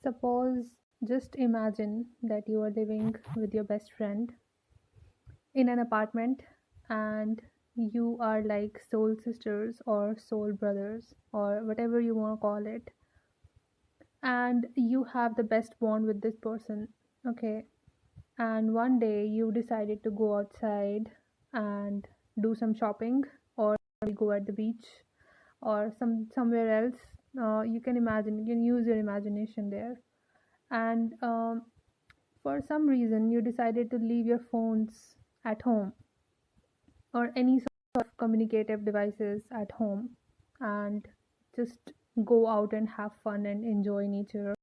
Suppose, just imagine that you are living with your best friend in an apartment, and you are like soul sisters or soul brothers or whatever you want to call it, and you have the best bond with this person. Okay. And one day you decided to go outside and do some shopping, or go at the beach or somewhere else. You can imagine, you can use your imagination there. And for some reason you decided to leave your phones at home, or any sort of communicative devices at home, and just go out and have fun and enjoy nature.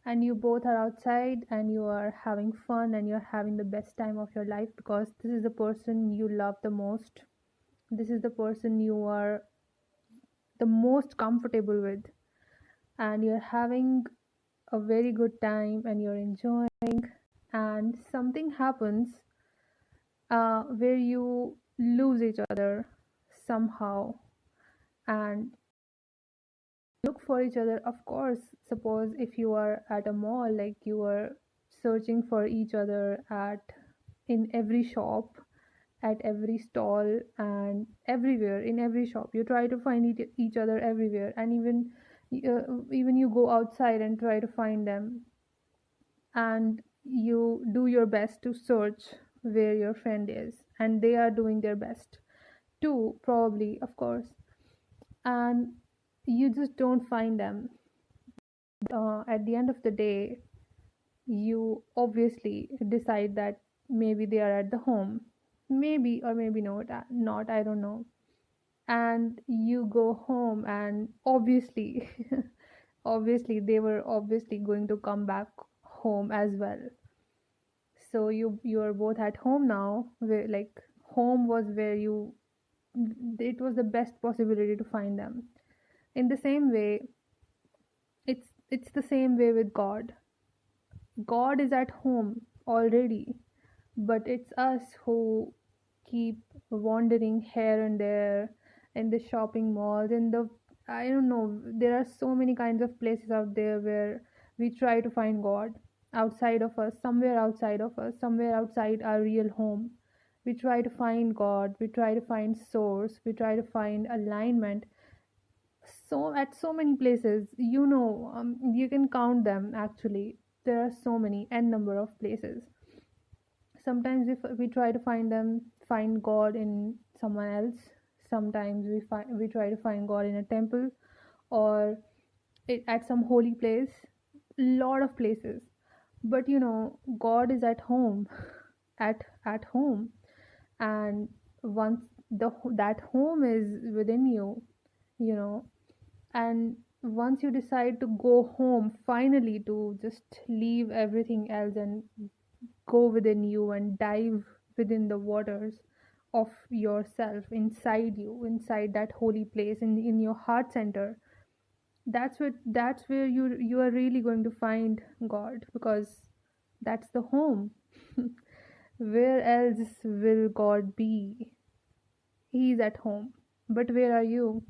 And you both are outside and you are having fun and you're having the best time of your life, because this is the person you love the most. This is the person you are the most comfortable with, and you're having a very good time and you're enjoying. And something happens where you lose each other somehow, and look for each other. Of course, suppose if you are at a mall, like you are searching for each other at in every shop, at every stall, and everywhere. In every shop you try to find each other everywhere, and even you go outside and try to find them, and you do your best to search where your friend is, and they are doing their best too, probably, of course. And you just don't find them. At the end of the day, you obviously decide that maybe they are at the home, maybe, or maybe not, I don't know. And you go home, and obviously obviously they were obviously going to come back home as well. So you are both at home now, where like home was where you it was the best possibility to find them. In the same way, it's the same way with God. God is at home already, but it's us who keep wandering here and there, in the shopping malls, in the, I don't know, there are so many kinds of places out there where we try to find God outside of us, somewhere outside of us, somewhere outside our real home. We try to find God, we try to find source, we try to find alignment. So at so many places, you can count them actually. There are so many n number of places. Sometimes if we try to find God in someone else. Sometimes we try to find God in a temple, or at some holy place. Lot of places. But God is at home, at home. And once that home is within you, you know and once you decide to go home, finally, to just leave everything else and go within you and dive within the waters of yourself, inside you, inside that holy place, in your heart center. That's where you are really going to find God, because that's the home. Where else will God be? He's at home. But where are you?